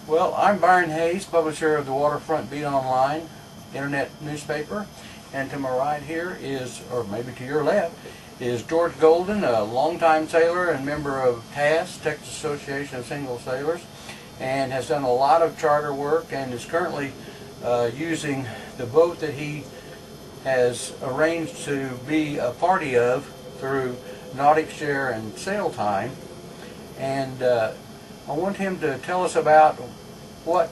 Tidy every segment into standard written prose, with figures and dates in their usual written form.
Well, I'm Byron Hayes, publisher of the Waterfront Beat Online internet newspaper, and to my right here is, or maybe to your left, is George Golden, a longtime sailor and member of TAS, Texas Association of Single Sailors, and has done a lot of charter work and is currently using the boat that he has arranged to be a party of through Nautic Share and Sail Time. And I want him to tell us about what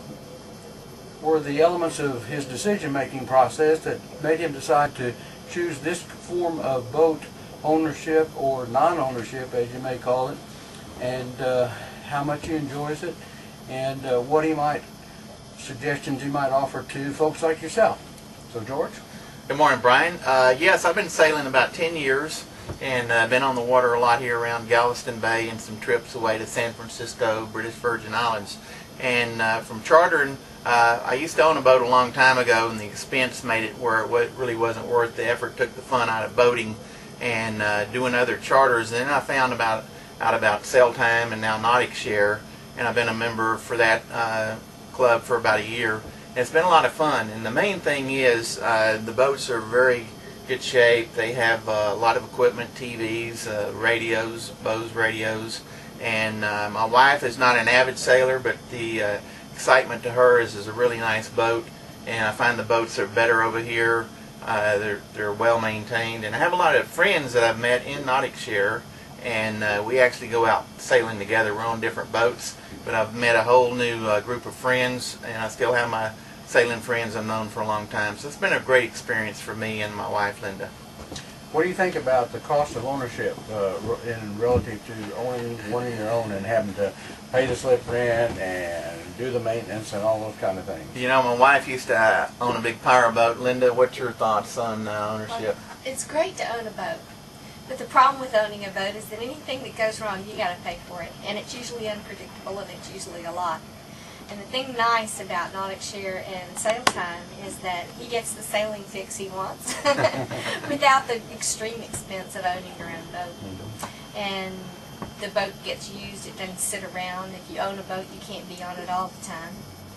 were the elements of his decision-making process that made him decide to choose this form of boat ownership, or non-ownership as you may call it, and how much he enjoys it, and what suggestions he might offer to folks like yourself. So George? Good morning, Brian. Yes, I've been sailing about 10 years and been on the water a lot here around Galveston Bay and some trips away to San Francisco, British Virgin Islands. And from chartering, I used to own a boat a long time ago, and the expense made it where it really wasn't worth the effort, took the fun out of boating and doing other charters. And then I found out about Sail Time and now Nautic Share, and I've been a member for that club for about a year. And it's been a lot of fun, and the main thing is the boats are very good shape. They have a lot of equipment, TVs, radios, Bose radios, and my wife is not an avid sailor, but the excitement to her is a really nice boat, and I find the boats are better over here. They're well maintained, and I have a lot of friends that I've met in Nautic Share, and we actually go out sailing together. We're on different boats, but I've met a whole new group of friends, and I still have my sailing friends I've known for a long time. So it's been a great experience for me and my wife, Linda. What do you think about the cost of ownership in relative to owning one of your own and having to pay the slip rent and do the maintenance and all those kind of things? You know, my wife used to own a big power boat. Linda, what's your thoughts on ownership? Well, it's great to own a boat, but the problem with owning a boat is that anything that goes wrong, you got to pay for it, and it's usually unpredictable, and it's usually a lot. And the thing nice about Nautic Share and Sail Time is that he gets the sailing fix he wants without the extreme expense of owning your own boat. And the boat gets used, it doesn't sit around. If you own a boat, you can't be on it all the time.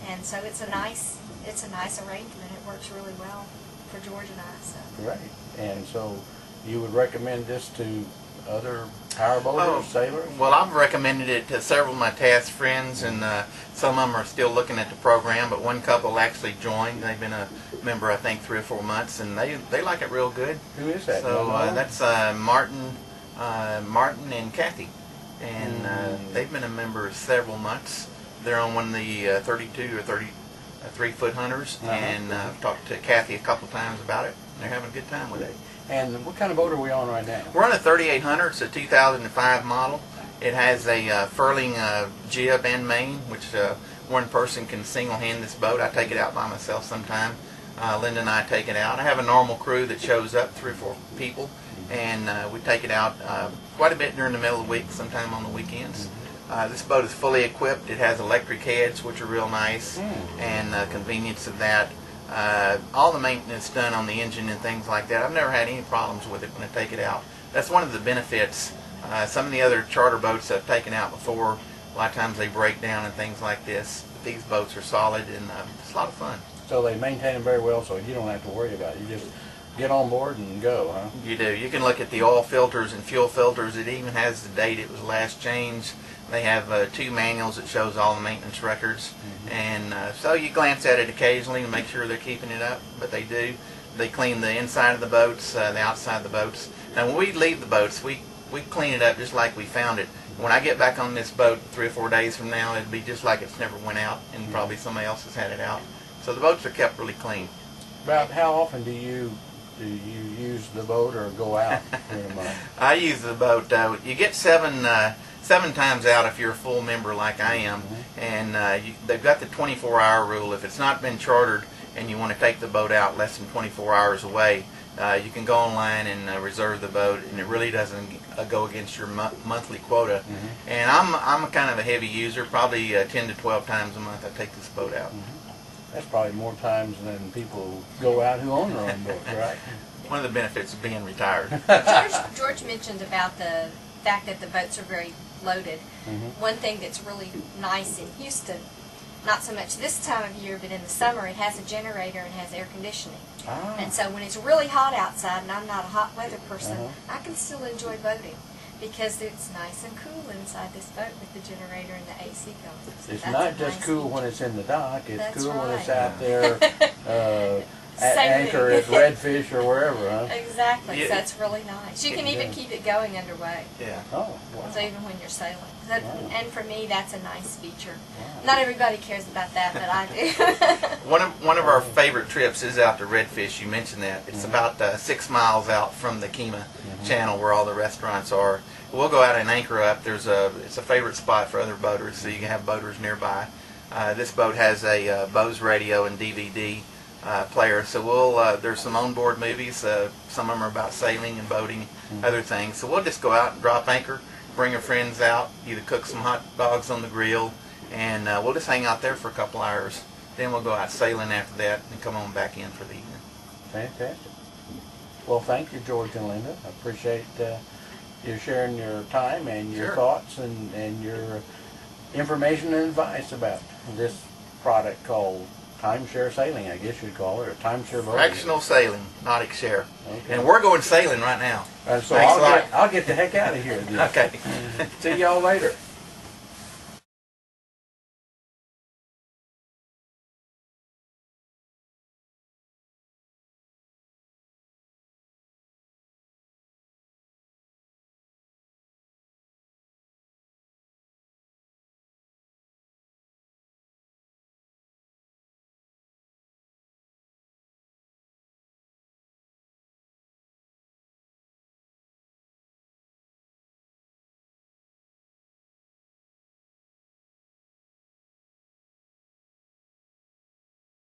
And so it's a nice arrangement. It works really well for George and I. So. Right. And so you would recommend this to other powerboaters, sailors? Well, I've recommended it to several of my TAS friends, and some of them are still looking at the program, but one couple actually joined. They've been a member, I think, 3 or 4 months, and they like it real good. Who is that? So that's Martin and Kathy, and they've been a member several months. They're on one of the 32 or 33-foot hunters, and I've talked to Kathy a couple times about it. They're having a good time with it. And what kind of boat are we on right now? We're on a 3800. It's a 2005 model. It has a furling jib and main, which one person can single-hand this boat. I take it out by myself sometime. Linda and I take it out. I have a normal crew that shows up, 3 or 4 people, and we take it out quite a bit during the middle of the week, sometime on the weekends. This boat is fully equipped. It has electric heads, which are real nice, and convenience of that. All the maintenance done on the engine and things like that. I've never had any problems with it when I take it out. That's one of the benefits. Some of the other charter boats I've taken out before, a lot of times they break down and things like this. But these boats are solid, and it's a lot of fun. So they maintain them very well, so you don't have to worry about it. You just get on board and go, huh? You do. You can look at the oil filters and fuel filters. It even has the date it was last changed. They have 2 manuals that shows all the maintenance records, and so you glance at it occasionally to make sure they're keeping it up, but they do. They clean the inside of the boats, the outside of the boats. Now when we leave the boats, we clean it up just like we found it. When I get back on this boat 3 or 4 days from now, it'll be just like it's never went out, and probably somebody else has had it out. So the boats are kept really clean. About how often do you use the boat or go out? I use the boat. You get 7 times out if you're a full member like I am, and they've got the 24-hour rule. If it's not been chartered and you want to take the boat out less than 24 hours away, you can go online and reserve the boat, and it really doesn't go against your monthly quota. And I'm a kind of a heavy user, probably 10 to 12 times a month I take this boat out. That's probably more times than people go out who own their own boats, right? One of the benefits of being retired. George mentioned about the fact that the boats are very loaded. One thing that's really nice in Houston not so much this time of year, but in the summer it has a generator and has air conditioning. Ah. And so when it's really hot outside and I'm not a hot weather person, Uh-huh. I can still enjoy boating because it's nice and cool inside this boat with the generator and the AC going. So It's that's not a just nice cool feature. when it's in the dock, it's That's cool when it's right. out there at Sailing. anchor at Redfish or wherever, huh? Exactly, Yeah. so it's really nice. You can even keep it going underway, Yeah. Oh, wow. so even when you're sailing. That, Wow. And for me, that's a nice feature. Wow. Not everybody cares about that, but I do. One of our favorite trips is out to Redfish. You mentioned that. It's Mhm. about 6 miles out from the Kemah Channel where all the restaurants are. We'll go out and anchor up. It's a favorite spot for other boaters, so you can have boaters nearby. This boat has a Bose radio and DVD player, so there's some onboard movies. Some of them are about sailing and boating, other things. So we'll just go out and drop anchor, bring our friends out, either cook some hot dogs on the grill, and we'll just hang out there for a couple hours. Then we'll go out sailing after that and come on back in for the evening. Fantastic. Well, thank you, George and Linda. I appreciate you sharing your time and your Sure. thoughts and your information and advice about this product called timeshare sailing, I guess you'd call it, or timeshare boating. Fractional sailing, nautic share. Okay. And we're going sailing right now. So Thanks a lot. I'll get the heck out of here then. Okay. See y'all later.